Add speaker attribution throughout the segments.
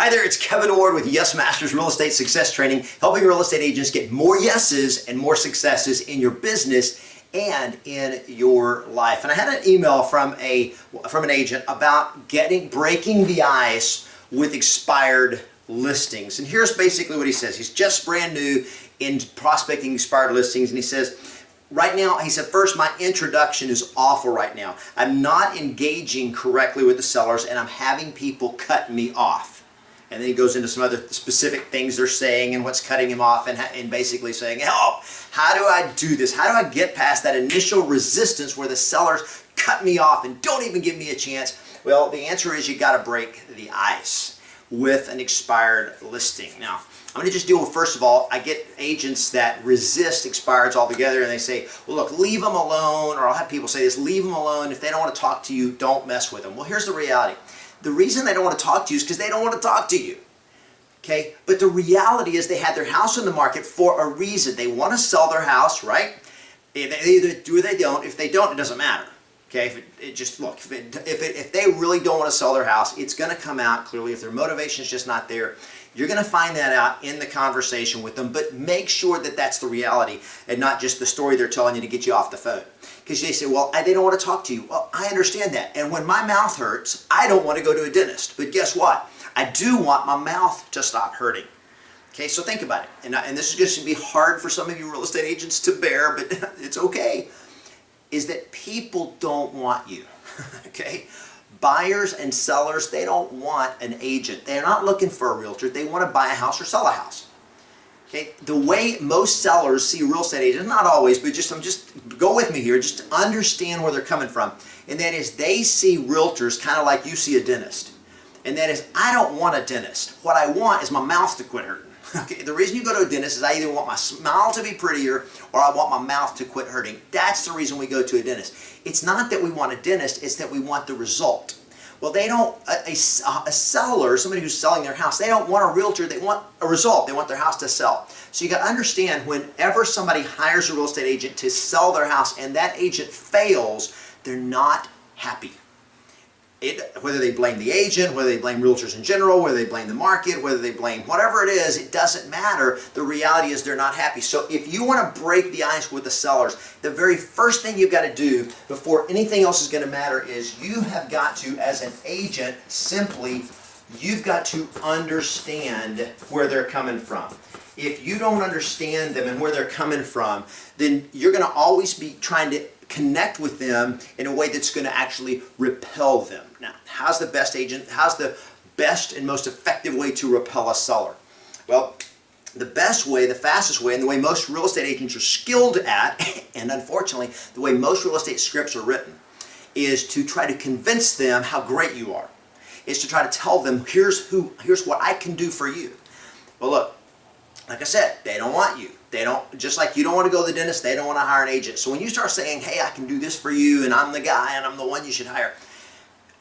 Speaker 1: Hi there, it's Kevin Ward with Yes Masters Real Estate Success Training, helping real estate agents get more yeses and more successes in your business and in your life. And I had an email from an agent about breaking the ice with expired listings. And here's basically what he says. He's just brand new in prospecting expired listings, and he says, right now, he said, first, my introduction is awful right now. I'm not engaging correctly with the sellers, and I'm having people cut me off. And then he goes into some other specific things they're saying and what's cutting him off, and basically saying, help, how do I do this? How do I get past that initial resistance where the sellers cut me off and don't even give me a chance? Well, the answer is you got to break the ice with an expired listing. Now, I'm going to just deal with, first of all, I get agents that resist expireds altogether, and they say, well, look, leave them alone, or I'll have people say this, leave them alone. If they don't want to talk to you, don't mess with them. Well, here's the reality. The reason they don't want to talk to you is because they don't want to talk to you. Okay? But the reality is they had their house on the market for a reason. They want to sell their house, right? They either do or they don't. If they don't, it doesn't matter. Okay? If they really don't want to sell their house, it's going to come out clearly. If their motivation is just not there, you're going to find that out in the conversation with them. But make sure that that's the reality and not just the story they're telling you to get you off the phone. Because they say, well, they don't want to talk to you. Well, I understand that. And when my mouth hurts, I don't want to go to a dentist. But guess what? I do want my mouth to stop hurting. Okay, so think about it. And this is going to be hard for some of you real estate agents to bear, but it's okay. Is that people don't want you. Okay? Buyers and sellers, they don't want an agent. They're not looking for a realtor. They want to buy a house or sell a house. Okay? The way most sellers see real estate agents, not always, but just go with me here, just to understand where they're coming from. And that is, they see realtors kind of like you see a dentist. And that is, I don't want a dentist. What I want is my mouth to quit hurting. Okay? The reason you go to a dentist is I either want my smile to be prettier or I want my mouth to quit hurting. That's the reason we go to a dentist. It's not that we want a dentist, it's that we want the result. Well, they don't, a seller, somebody who's selling their house, they don't want a realtor, they want a result. They want their house to sell. So you got to understand, whenever somebody hires a real estate agent to sell their house and that agent fails, they're not happy. Whether they blame the agent, whether they blame realtors in general, whether they blame the market, whether they blame whatever it is, it doesn't matter. The reality is they're not happy. So if you want to break the ice with the sellers, the very first thing you've got to do before anything else is going to matter is you have got to, as an agent, you've got to understand where they're coming from. If you don't understand them and where they're coming from, then you're going to always be trying to connect with them in a way that's going to actually repel them. Now, how's the best and most effective way to repel a seller? Well, the best way, the fastest way, and the way most real estate agents are skilled at, and unfortunately, the way most real estate scripts are written, is to try to convince them how great you are. Is to try to tell them, here's what I can do for you. Well, look, like I said, they don't want you. They don't, just like you don't want to go to the dentist, they don't want to hire an agent. So when you start saying, hey, I can do this for you, and I'm the guy, and I'm the one you should hire,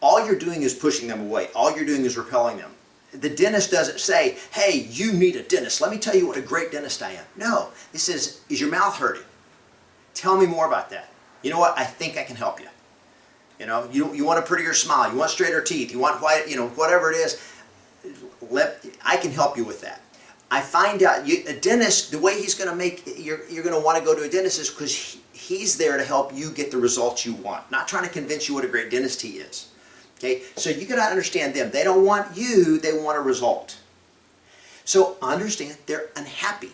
Speaker 1: all you're doing is pushing them away. All you're doing is repelling them. The dentist doesn't say, hey, you need a dentist. Let me tell you what a great dentist I am. No, he says, is your mouth hurting? Tell me more about that. You know what? I think I can help you. You know, you want a prettier smile. You want straighter teeth. You want white, whatever it is. I can help you with that. I find out a dentist, the way he's going to make you're going to want to go to a dentist is because he's there to help you get the results you want, not trying to convince you what a great dentist he is. Okay, so you got to understand them. They don't want you; they want a result. So understand they're unhappy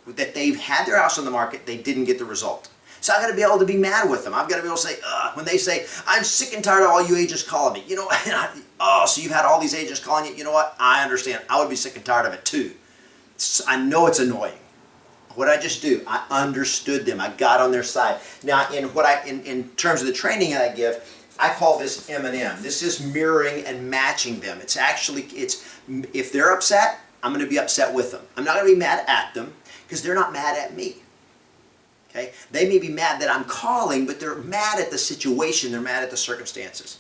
Speaker 1: that they've had their house on the market, they didn't get the result. So I've got to be able to be mad with them. I've got to be able to say, when they say, I'm sick and tired of all you agents calling me. You know, so you've had all these agents calling you. You know what? I understand. I would be sick and tired of it too. I know it's annoying. What did I just do? I understood them. I got on their side. Now, in terms of the training that I give, I call this M&M. This is mirroring and matching them. It's if they're upset, I'm going to be upset with them. I'm not going to be mad at them because they're not mad at me. Okay? They may be mad that I'm calling, but they're mad at the situation. They're mad at the circumstances.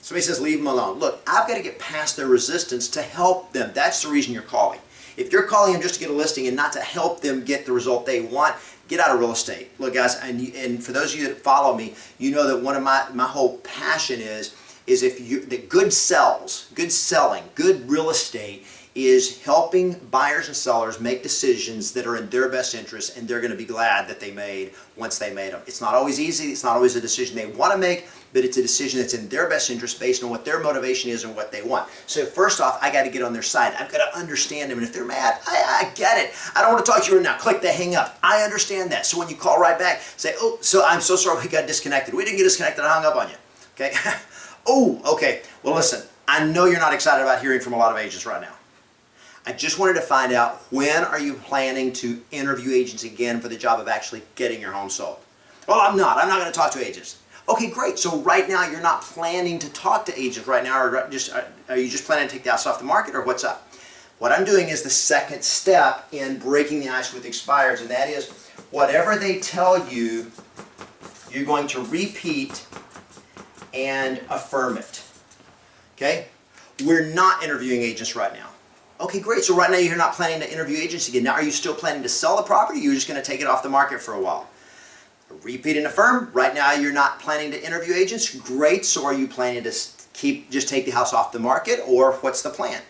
Speaker 1: Somebody says, leave them alone. Look, I've got to get past their resistance to help them. That's the reason you're calling. If you're calling them just to get a listing and not to help them get the result they want, get out of real estate. Look, guys, and for those of you that follow me, you know that one of my whole passion is is that good selling, good real estate is helping buyers and sellers make decisions that are in their best interest, and they're going to be glad that they made once they made them. It's not always easy. It's not always a decision they want to make, but it's a decision that's in their best interest based on what their motivation is and what they want. So first off, I got to get on their side. I've got to understand them, and if they're mad, I get it. I don't want to talk to you right now. Click the hang up. I understand that. So when you call right back, say, oh, so I'm so sorry we got disconnected. We didn't get disconnected. I hung up on you. Okay? Oh, okay. Well, listen, I know you're not excited about hearing from a lot of agents right now. I just wanted to find out, when are you planning to interview agents again for the job of actually getting your home sold? Well, I'm not going to talk to agents. Okay, great. So right now you're not planning to talk to agents right now, or are you just planning to take the house off the market, or what's up? What I'm doing is the second step in breaking the ice with expires, and that is whatever they tell you, you're going to repeat and affirm it. Okay? We're not interviewing agents right now. Okay, great. So right now you're not planning to interview agents again. Now, are you still planning to sell the property, or you're just going to take it off the market for a while? Repeat and affirm. Right now you're not planning to interview agents. Great. So are you planning to just take the house off the market, or what's the plan?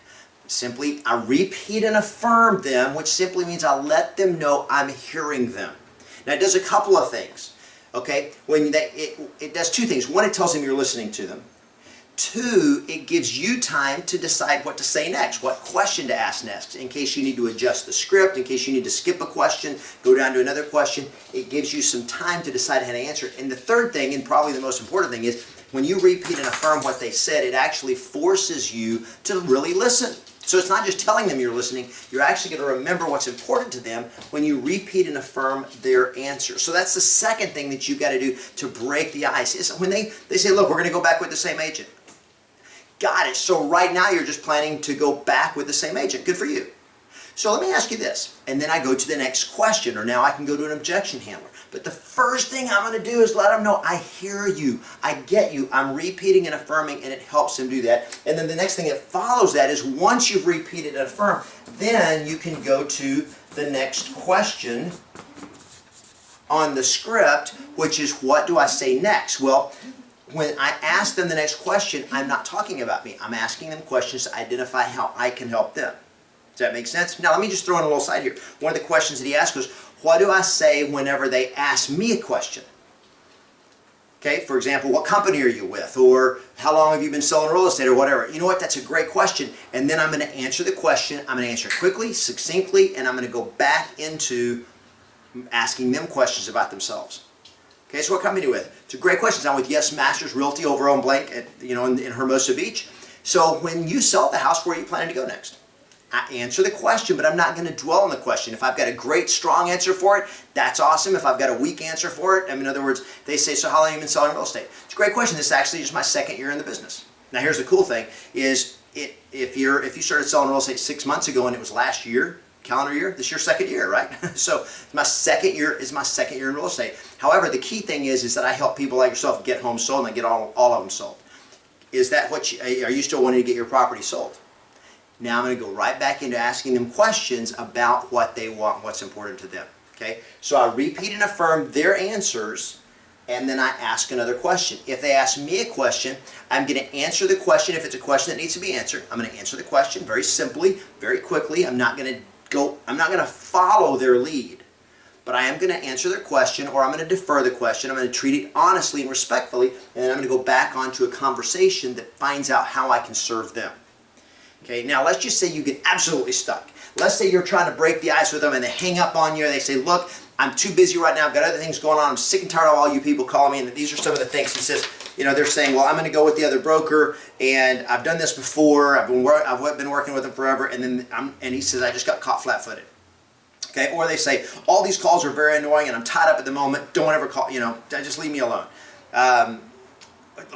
Speaker 1: Simply, I repeat and affirm them, which simply means I let them know I'm hearing them. Now, it does a couple of things. Okay? It does two things. One, it tells them you're listening to them. Two, it gives you time to decide what to say next, what question to ask next, in case you need to adjust the script, in case you need to skip a question, go down to another question. It gives you some time to decide how to answer it. And the third thing, and probably the most important thing, is when you repeat and affirm what they said, it actually forces you to really listen. So it's not just telling them you're listening, you're actually going to remember what's important to them when you repeat and affirm their answer. So that's the second thing that you've got to do to break the ice. Is when they say, look, we're going to go back with the same agent. Got it. So right now you're just planning to go back with the same agent. Good for you. So let me ask you this, and then I go to the next question, or now I can go to an objection handler. But the first thing I'm going to do is let them know I hear you, I get you, I'm repeating and affirming, and it helps them do that. And then the next thing that follows that is, once you've repeated and affirmed, then you can go to the next question on the script, which is, what do I say next? Well, when I ask them the next question, I'm not talking about me. I'm asking them questions to identify how I can help them. Does that make sense? Now, let me just throw in a little side here. One of the questions that he asked was, what do I say whenever they ask me a question? Okay, for example, what company are you with? Or how long have you been selling real estate, or whatever? You know what? That's a great question. And then I'm going to answer the question. I'm going to answer quickly, succinctly, and I'm going to go back into asking them questions about themselves. Okay, so what company are you with? It's a great question. I'm with Yes Masters Realty over on blank, in Hermosa Beach. So when you sell the house, where are you planning to go next? I answer the question, but I'm not going to dwell on the question. If I've got a great, strong answer for it, that's awesome. If I've got a weak answer for it, in other words, they say, so how long have you been selling real estate? It's a great question. This is actually just my second year in the business. Now, here's the cool thing, is if you started selling real estate 6 months ago and it was last year, calendar year, this is your second year, right? So my second year is my second year in real estate. However, the key thing is that I help people like yourself get homes sold, and I get all of them sold. Is that what are you still wanting to get your property sold? Now I'm going to go right back into asking them questions about what they want, what's important to them. Okay? So I repeat and affirm their answers, and then I ask another question. If they ask me a question, I'm going to answer the question. If it's a question that needs to be answered, I'm going to answer the question very simply, very quickly. I'm not going to follow their lead, but I am going to answer their question, or I'm going to defer the question. I'm going to treat it honestly and respectfully, and then I'm going to go back onto a conversation that finds out how I can serve them. Okay, now let's just say you get absolutely stuck. Let's say you're trying to break the ice with them and they hang up on you and they say, look, I'm too busy right now, I've got other things going on, I'm sick and tired of all you people calling me, and these are some of the things. He says, they're saying, well, I'm going to go with the other broker, and I've done this before, I've been working with them forever, and he says, I just got caught flat-footed. Okay, or they say, all these calls are very annoying and I'm tied up at the moment, don't ever call, just leave me alone.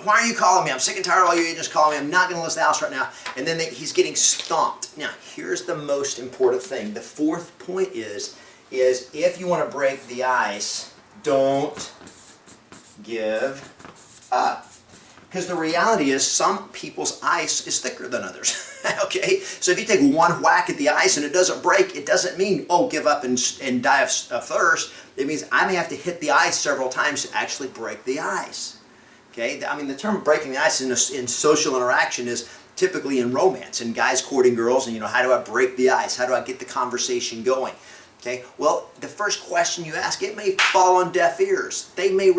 Speaker 1: Why are you calling me? I'm sick and tired of all you agents calling me. I'm not going to list the house right now. And then he's getting stomped. Now, here's the most important thing. The fourth point is if you want to break the ice, don't give up. Because the reality is some people's ice is thicker than others. Okay? So if you take one whack at the ice and it doesn't break, it doesn't mean, oh, give up and die of thirst. It means I may have to hit the ice several times to actually break the ice. Okay, I mean, the term breaking the ice in social interaction is typically in romance, and guys courting girls, and how do I break the ice? How do I get the conversation going? Okay, well, the first question you ask, it may fall on deaf ears. They may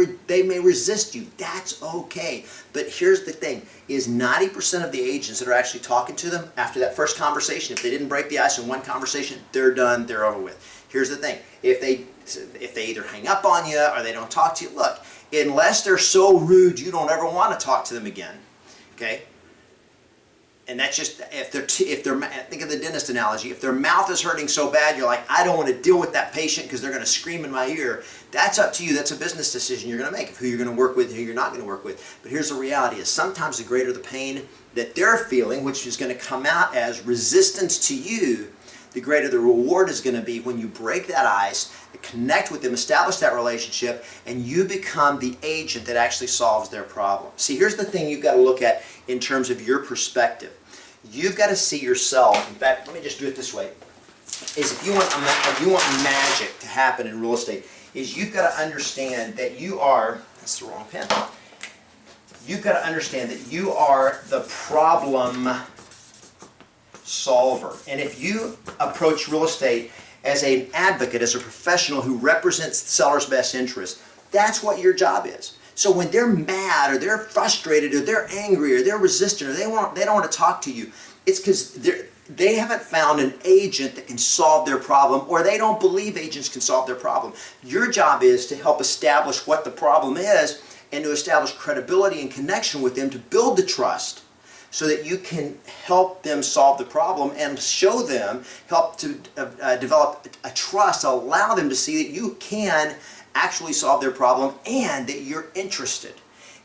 Speaker 1: resist you. That's okay. But here's the thing, is 90% of the agents that are actually talking to them after that first conversation, if they didn't break the ice in one conversation, they're done, they're over with. Here's the thing, if they either hang up on you or they don't talk to you, look, unless they're so rude you don't ever want to talk to them again, okay? And that's just, if they're think of the dentist analogy, if their mouth is hurting so bad, you're like, I don't want to deal with that patient because they're going to scream in my ear. That's up to you. That's a business decision you're going to make of who you're going to work with and who you're not going to work with. But here's the reality is sometimes the greater the pain that they're feeling, which is going to come out as resistance to you, the greater the reward is going to be when you break that ice, connect with them, establish that relationship, and you become the agent that actually solves their problem. See, here's the thing you've got to look at in terms of your perspective. You've got to see yourself. In fact, let me just do it this way. Is if you want magic to happen in real estate, is you've got to understand that you are, that's the wrong pen. You've got to understand that you are the problem solver. And if you approach real estate as an advocate, as a professional who represents the seller's best interest, that's what your job is. So when they're mad or they're frustrated or they're angry or they're resistant or they don't want to talk to you, it's because they haven't found an agent that can solve their problem, or they don't believe agents can solve their problem. Your job is to help establish what the problem is and to establish credibility and connection with them to build the trust so that you can help them solve the problem and show them, help to develop a trust, allow them to see that you can actually solve their problem and that you're interested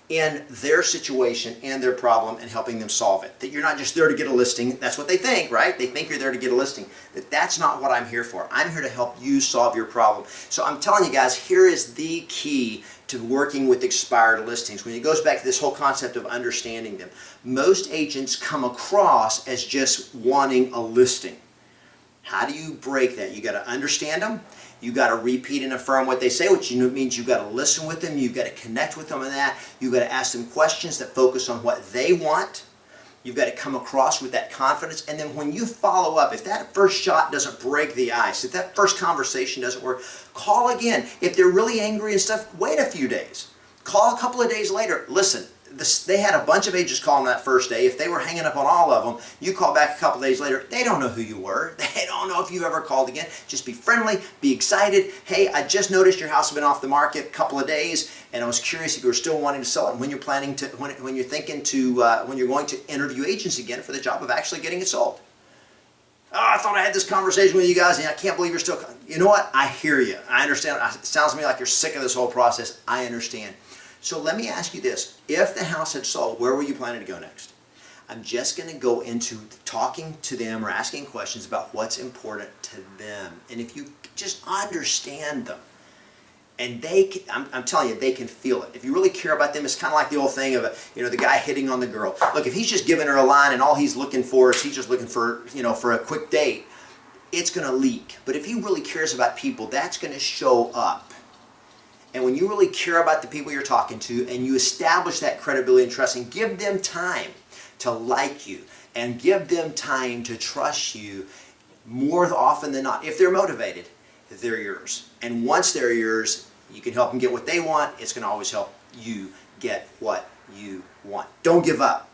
Speaker 1: in their situation and their problem and helping them solve it. That you're not just there to get a listing. That's what they think, right? They think you're there to get a listing. That's not what I'm here for. I'm here to help you solve your problem. So I'm telling you guys, here is the key to working with expired listings. When it goes back to this whole concept of understanding them, most agents come across as just wanting a listing. How do you break that? You got to understand them. You got to repeat and affirm what they say, which means you've got to listen with them. You've got to connect with them on that. You've got to ask them questions that focus on what they want. You've got to come across with that confidence. And then when you follow up, if that first shot doesn't break the ice, if that first conversation doesn't work, call again. If they're really angry and stuff, wait a few days. Call a couple of days later. Listen, they had a bunch of agents calling that first day. If they were hanging up on all of them, you call back a couple of days later, they don't know who you were. They don't know if you've ever called again. Just be friendly, be excited. Hey, I just noticed your house has been off the market a couple of days, and I was curious if you were still wanting to sell it, and when you're planning to, when you're thinking to, when you're going to interview agents again for the job of actually getting it sold. Oh, I thought I had this conversation with you guys, and I can't believe you're still. You know what? I hear you. I understand. It sounds to me like you're sick of this whole process. I understand. So let me ask you this. If the house had sold, where were you planning to go next? I'm just going to go into talking to them or asking questions about what's important to them. And if you just understand them, and they can, I'm telling you, they can feel it. If you really care about them, it's kind of like the old thing of, the guy hitting on the girl. Look, if he's just giving her a line and all he's looking for is he's just looking for, for a quick date, it's going to leak. But if he really cares about people, that's going to show up. And when you really care about the people you're talking to and you establish that credibility and trust and give them time to like you and give them time to trust you, more often than not, if they're motivated, they're yours. And once they're yours, you can help them get what they want. It's going to always help you get what you want. Don't give up.